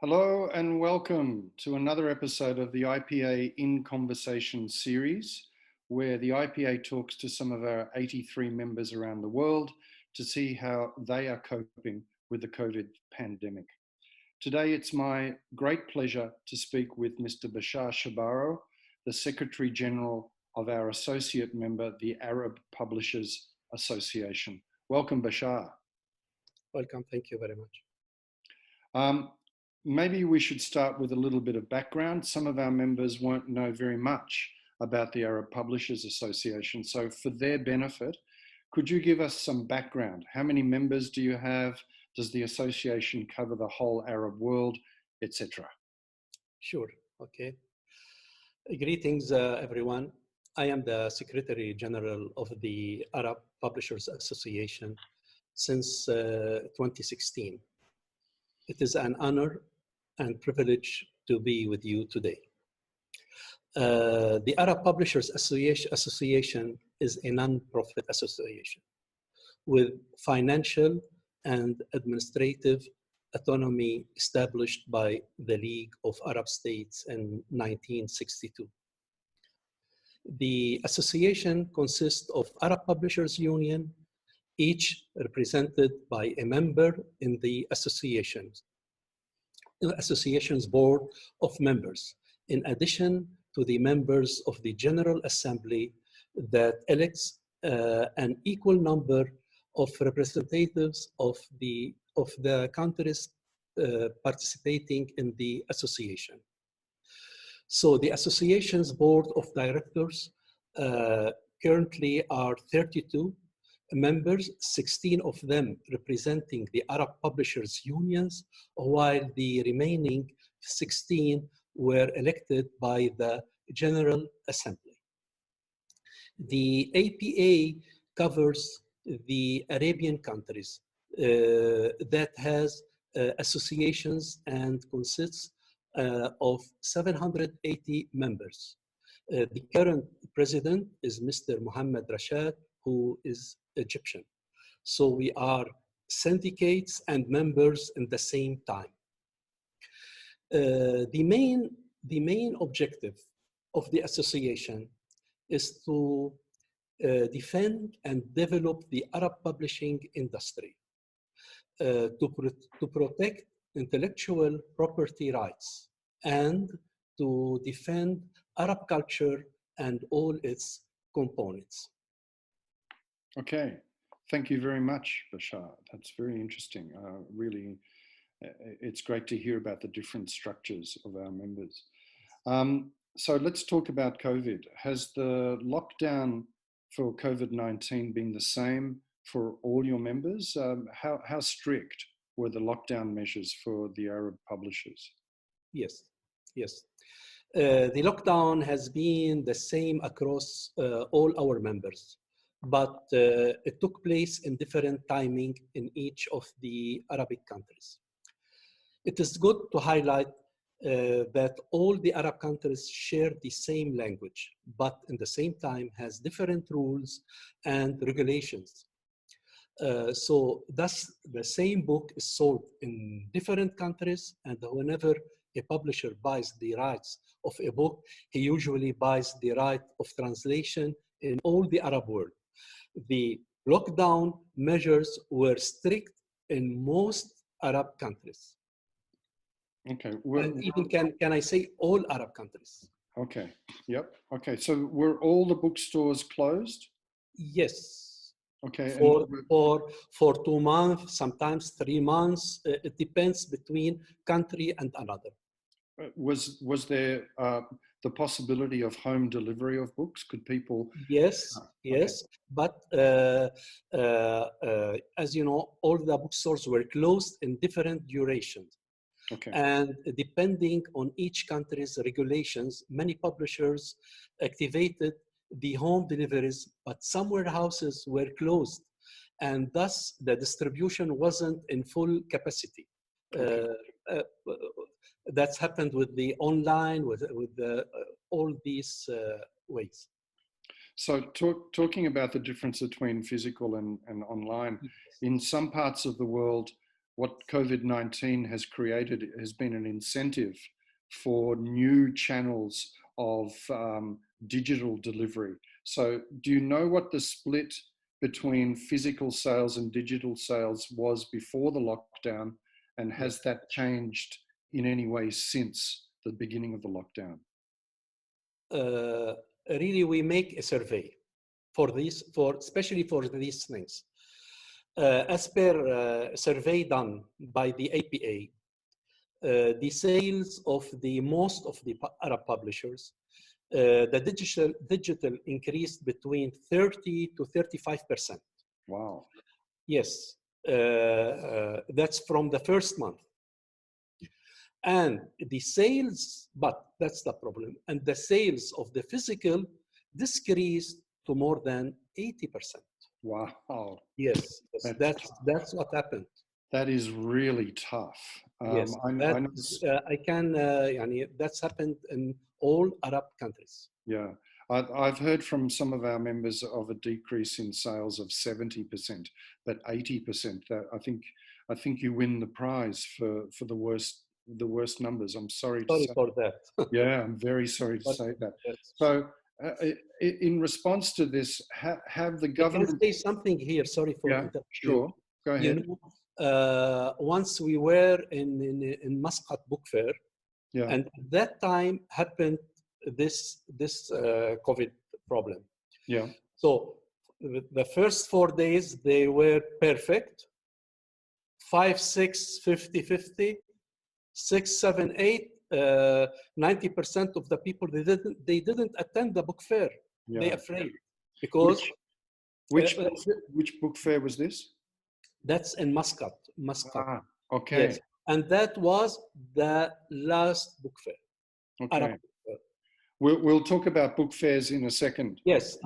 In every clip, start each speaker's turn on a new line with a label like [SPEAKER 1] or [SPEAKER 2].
[SPEAKER 1] Hello and welcome to another episode of the IPA in Conversation series, where the IPA talks to some of our 83 members around the world to see how they are coping with the COVID pandemic. Today, it's my great pleasure to speak with Mr. Bashar Shabaro, the Secretary General of our associate member, the Arab Publishers Association. Welcome, Bashar.
[SPEAKER 2] Welcome. Thank you very much.
[SPEAKER 1] Maybe we should start with a little bit of background. Some of our members won't know very much about the Arab Publishers Association. So for their benefit, could you give us some background? How many members do you have? Does the association cover the whole Arab world, etc.?
[SPEAKER 2] Sure. Okay. Greetings, everyone. I am the Secretary General of the Arab Publishers Association since 2016. It is an honor and privilege to be with you today. The Arab Publishers Association is a non-profit association with financial and administrative autonomy established by the League of Arab States in 1962. The association consists of Arab Publishers Union, each represented by a member in the association's board of members, in addition to the members of the General Assembly that elects an equal number of representatives of the countries participating in the association. So the association's board of directors currently are 32 members, 16 of them representing the Arab Publishers Unions, while the remaining 16 were elected by the General Assembly. The APA covers the Arabian countries that has associations and consists of 780 members. The current president is Mr. Mohammed Rashad, who is Egyptian. So we are syndicates and members in the same time. The main objective of the association is to defend and develop the Arab publishing industry, to protect intellectual property rights, and to defend Arab culture and all its components.
[SPEAKER 1] Okay, thank you very much, Bashar. That's very interesting. Really, it's great to hear about the different structures of our members. So let's talk about COVID. Has the lockdown for COVID-19 been the same for all your members? How strict were the lockdown measures for the Arab publishers?
[SPEAKER 2] Yes. The lockdown has been the same across all our members, but it took place in different timing in each of the Arabic countries. It is good to highlight that all the Arab countries share the same language, but in the same time has different rules and regulations. So thus the same book is sold in different countries, and whenever a publisher buys the rights of a book, he usually buys the right of translation in all the Arab world. The lockdown measures were strict in most Arab countries.
[SPEAKER 1] Okay.
[SPEAKER 2] And even can I say all Arab countries?
[SPEAKER 1] Okay. Yep. Okay. So were all the bookstores closed?
[SPEAKER 2] Yes.
[SPEAKER 1] Okay.
[SPEAKER 2] For 2 months, sometimes 3 months. It depends between country and another.
[SPEAKER 1] Was there the possibility of home delivery of books? Could people?
[SPEAKER 2] Yes.
[SPEAKER 1] Okay.
[SPEAKER 2] But as you know, all the bookstores were closed in different durations.
[SPEAKER 1] Okay.
[SPEAKER 2] And depending on each country's regulations, many publishers activated the home deliveries, but some warehouses were closed, and thus the distribution wasn't in full capacity.
[SPEAKER 1] Okay.
[SPEAKER 2] That's happened with the online, with all these ways.
[SPEAKER 1] So talking about the difference between physical and online, in some parts of the world, what COVID-19 has created has been an incentive for new channels of digital delivery. So do you know what the split between physical sales and digital sales was before the lockdown? And has that changed in any way since the beginning of the lockdown?
[SPEAKER 2] Really, we make a survey for these, especially for these things. As per survey done by the APA, the sales of the most of the Arab publishers, the digital increased between 30 to 35%.
[SPEAKER 1] Wow.
[SPEAKER 2] Yes, that's from the first month. And the sales, but that's the problem. And the sales of the physical decreased to more than 80%.
[SPEAKER 1] Wow.
[SPEAKER 2] Yes, that's what happened.
[SPEAKER 1] That is really tough.
[SPEAKER 2] Yes, I can. That's happened in all Arab countries.
[SPEAKER 1] Yeah, I've heard from some of our members of a decrease in sales of 70%, but 80%. I think you win the prize for the worst numbers. I'm sorry to say.
[SPEAKER 2] For that.
[SPEAKER 1] Yeah, I'm very sorry to say that.
[SPEAKER 2] Yes.
[SPEAKER 1] So, in response to this, have the government?
[SPEAKER 2] I can say something here. Sorry for interrupting.
[SPEAKER 1] Sure. Go ahead.
[SPEAKER 2] You know, once we were in Muscat Book Fair, and at that time happened this COVID problem.
[SPEAKER 1] Yeah.
[SPEAKER 2] So the first 4 days they were perfect. 5, 6, 50, 50, 6, 7, 8. 90% of the people they didn't attend the book fair. Yeah. They afraid because
[SPEAKER 1] which book fair was this?
[SPEAKER 2] That's in Muscat.
[SPEAKER 1] Ah, okay.
[SPEAKER 2] Yes. And that was the last book fair.
[SPEAKER 1] Okay. Book fair. We'll talk about book fairs in a second.
[SPEAKER 2] Yes,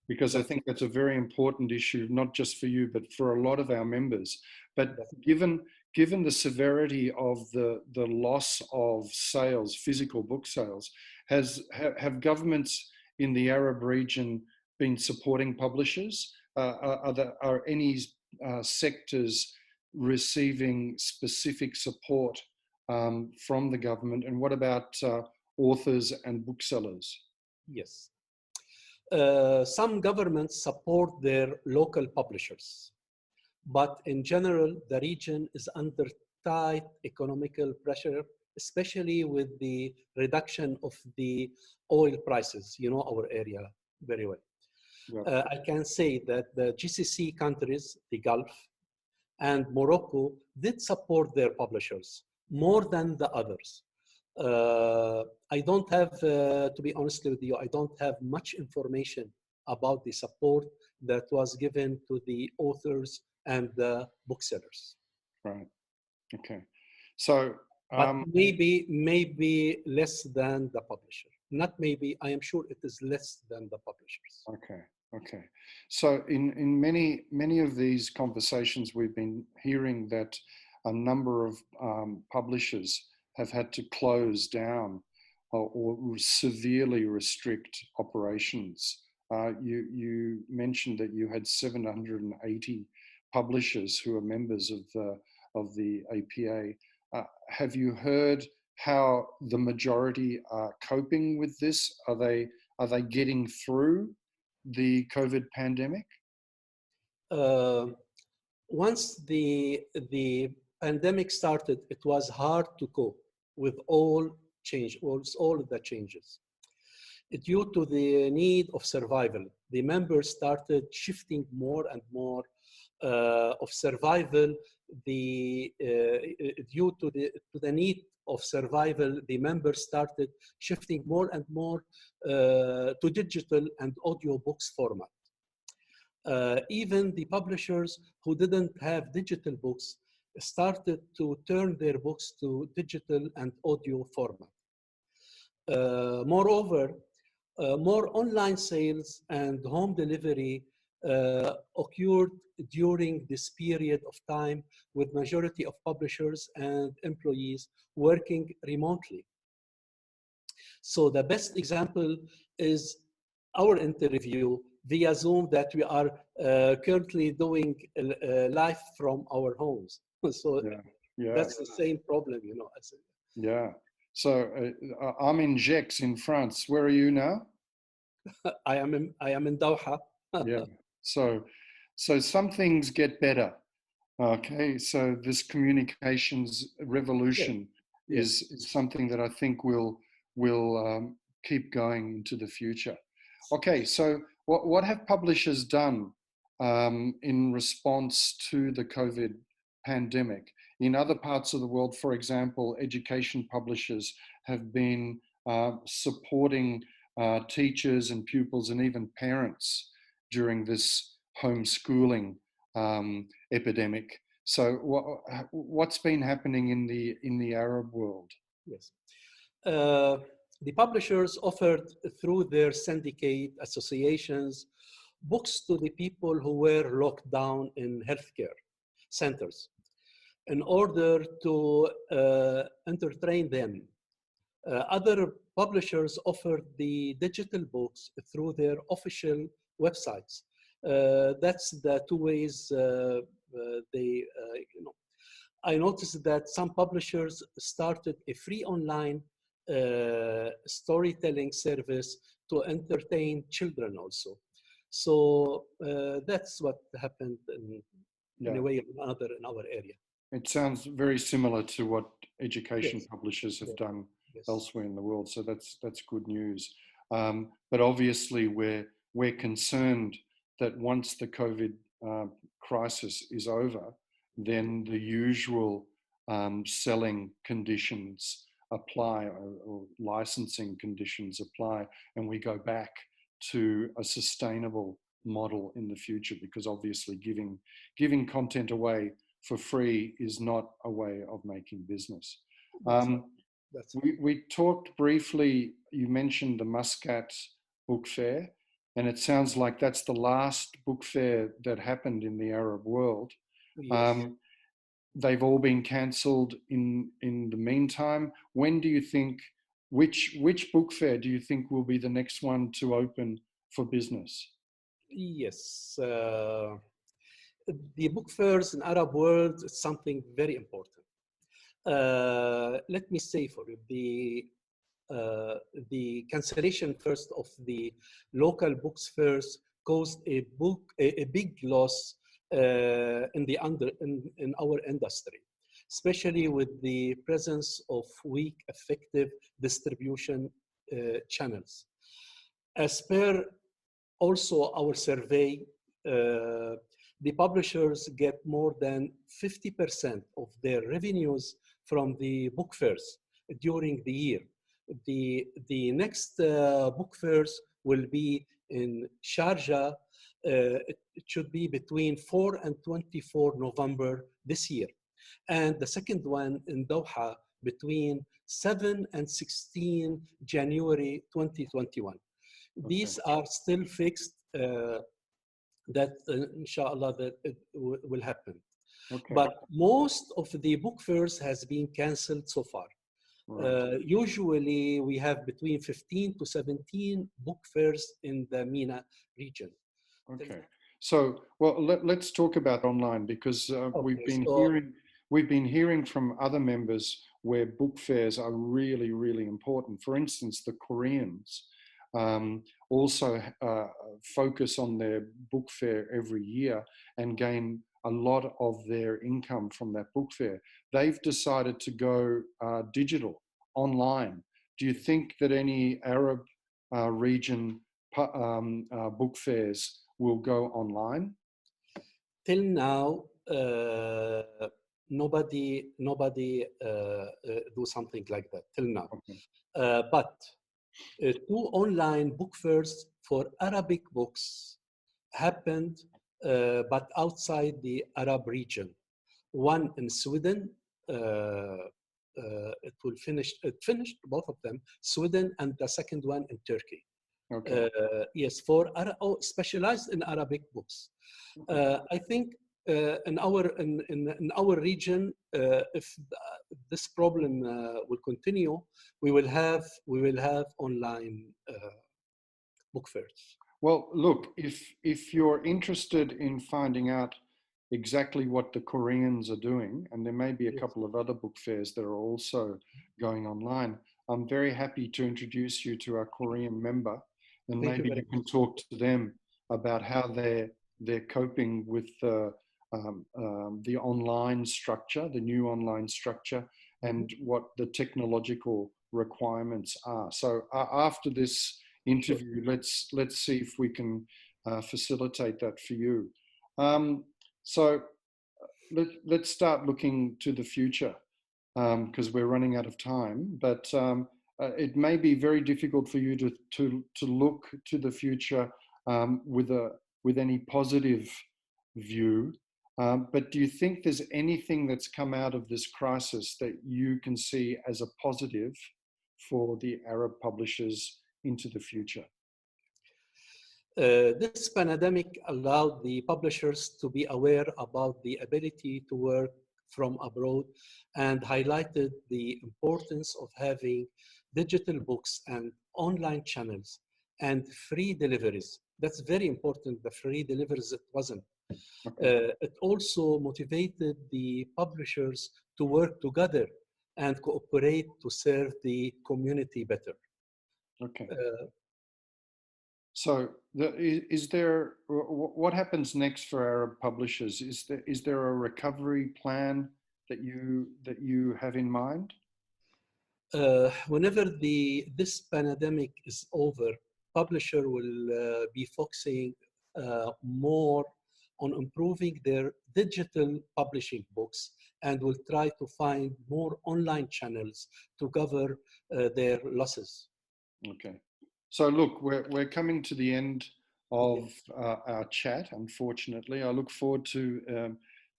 [SPEAKER 1] because I think that's a very important issue, not just for you, but for a lot of our members. But given the severity of the loss of sales, physical book sales, have governments in the Arab region been supporting publishers? Are any sectors receiving specific support from the government? And what about authors and booksellers?
[SPEAKER 2] Yes. Some governments support their local publishers, but in general, the region is under tight economical pressure, especially with the reduction of the oil prices. You know our area very well. Yeah. I can say that the GCC countries, the Gulf, and Morocco did support their publishers more than the others. I don't have, to be honest with you, I don't have much information about the support that was given to the authors and the booksellers.
[SPEAKER 1] Right. Okay. So,
[SPEAKER 2] but maybe less than the publisher. Not maybe. I am sure it is less than the publishers.
[SPEAKER 1] Okay. Okay. So, in many of these conversations, we've been hearing that a number of publishers have had to close down or severely restrict operations. You mentioned that you had 780 publishers who are members of the APA. Have you heard how the majority are coping with this? Are they getting through the COVID pandemic?
[SPEAKER 2] Once the pandemic started, it was hard to cope with all the changes. Due to the need of survival, the members started shifting more and more of survival. Due to the need of survival, the members started shifting more and more to digital and audiobooks format. Even the publishers who didn't have digital books started to turn their books to digital and audio format. Moreover, more online sales and home delivery occurred during this period of time, with majority of publishers and employees working remotely. So the best example is our interview via Zoom that we are currently doing live from our homes. So
[SPEAKER 1] Yeah. Yeah.
[SPEAKER 2] that's the same problem, you know.
[SPEAKER 1] Yeah. So I'm in Gex in France. Where are you now?
[SPEAKER 2] I am in Doha.
[SPEAKER 1] Yeah. So some things get better. Okay. So this communications
[SPEAKER 2] Yes,
[SPEAKER 1] revolution
[SPEAKER 2] yes.
[SPEAKER 1] is something that I think will keep going into the future. Okay. So what have publishers done in response to the COVID pandemic? In other parts of the world, for example, education publishers have been supporting teachers and pupils and even parents during this homeschooling epidemic. So, what's been happening in the Arab world?
[SPEAKER 2] Yes. Uh, the publishers offered through their syndicate associations books to the people who were locked down in healthcare centers in order to entertain them. Other publishers offered the digital books through their official websites. That's the two ways they, I noticed that some publishers started a free online storytelling service to entertain children also. So that's what happened in
[SPEAKER 1] Yeah,
[SPEAKER 2] a way or another in our area.
[SPEAKER 1] it sounds very similar to what education
[SPEAKER 2] Yes,
[SPEAKER 1] publishers have
[SPEAKER 2] yes,
[SPEAKER 1] done
[SPEAKER 2] yes.
[SPEAKER 1] elsewhere in the world. So that's good news. But obviously, we're concerned that once the COVID crisis is over, then the usual selling conditions apply, or licensing conditions apply, and we go back to a sustainable model in the future, because obviously giving content away for free is not a way of making business.
[SPEAKER 2] That's right. That's right.
[SPEAKER 1] We talked briefly, you mentioned the Muscat Book Fair, and it sounds like that's the last book fair that happened in the Arab world.
[SPEAKER 2] Yes.
[SPEAKER 1] Um, they've all been cancelled in the meantime. When do you think, which book fair do you think will be the next one to open for business?
[SPEAKER 2] Yes. The book fairs in Arab world is something very important. Let me say for you, the cancellation first of the local books fairs caused a big loss in our industry, especially with the presence of weak effective distribution channels. As per also our survey, the publishers get more than 50% of their revenues from the book fairs during the year. The next book fairs will be in Sharjah. It should be between 4 and 24 November this year. And the second one in Doha between 7 and 16 January 2021.
[SPEAKER 1] Okay.
[SPEAKER 2] These are still fixed that inshallah that it will happen.
[SPEAKER 1] Okay.
[SPEAKER 2] But most of the book fairs has been canceled so far.
[SPEAKER 1] Right.
[SPEAKER 2] Usually we have between 15 to 17 book fairs in the MENA region.
[SPEAKER 1] Okay. So, well, let's talk about online, because
[SPEAKER 2] Okay, so
[SPEAKER 1] we've been hearing from other members where book fairs are really, really important. For instance, the Koreans also focus on their book fair every year and gain a lot of their income from that book fair. They've decided to go digital, online. Do you think that any Arab region book fairs will go online?
[SPEAKER 2] till now, nobody do something like that till now.
[SPEAKER 1] Okay.
[SPEAKER 2] But two online book fairs for Arabic books happened, but outside the Arab region. One in Sweden, it finished both of them, Sweden, and the second one in Turkey.
[SPEAKER 1] Okay.
[SPEAKER 2] Yes, for specialized in Arabic books. I think in our region, if this problem will continue, we will have online book fairs.
[SPEAKER 1] Well, look, if you're interested in finding out exactly what the Koreans are doing, and there may be a couple of other book fairs that are also going online, I'm very happy to introduce you to our Korean member, and maybe you can talk to them about how they're coping with the online structure, the new online structure, and what the technological requirements are. So after this interview, let's see if we can facilitate that for you. So let's start looking to the future, because we're running out of time. But it may be very difficult for you to look to the future with any positive view. But do you think there's anything that's come out of this crisis that you can see as a positive for the Arab publishers into the future?
[SPEAKER 2] This pandemic allowed the publishers to be aware about the ability to work from abroad and highlighted the importance of having digital books and online channels and free deliveries. That's very important, the free deliveries, it wasn't. It also motivated the publishers to work together and cooperate to serve the community better.
[SPEAKER 1] Okay. So, what happens next for Arab publishers? Is there a recovery plan that you have in mind?
[SPEAKER 2] Whenever this pandemic is over, publisher will be focusing more on improving their digital publishing books and will try to find more online channels to cover their losses.
[SPEAKER 1] Okay. So look, we're coming to the end of our chat, unfortunately. I look forward to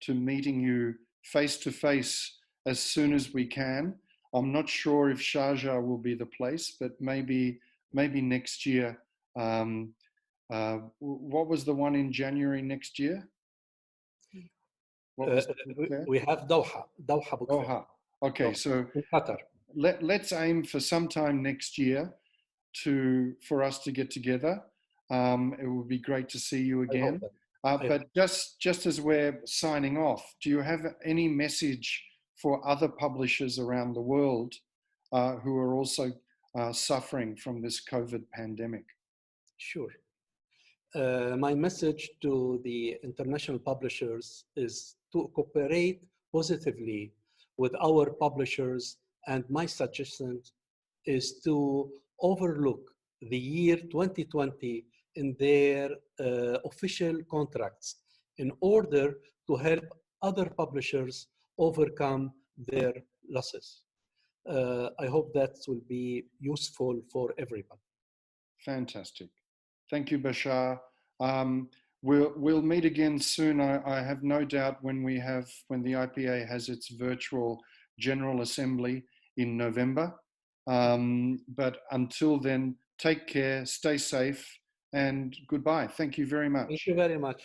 [SPEAKER 1] meeting you face to face as soon as we can. I'm not sure if Sharjah will be the place, but maybe next year. What was the one in January next year?
[SPEAKER 2] We have Doha Book Fair.
[SPEAKER 1] Doha. Okay,
[SPEAKER 2] Doha.
[SPEAKER 1] so
[SPEAKER 2] In Qatar.
[SPEAKER 1] Let's aim for sometime next year for us to get together. It would be great to see you again. But just as we're signing off, do you have any message for other publishers around the world who are also suffering from this COVID pandemic?
[SPEAKER 2] Sure. My message to the international publishers is to cooperate positively with our publishers, and my suggestion is to overlook the year 2020 in their official contracts in order to help other publishers overcome their losses. I hope that will be useful for everyone.
[SPEAKER 1] Fantastic. Thank you, Bashar. We'll meet again soon. I have no doubt when the IPA has its virtual General Assembly in November. But until then, take care, stay safe, and goodbye. Thank you very much.
[SPEAKER 2] Thank you very much.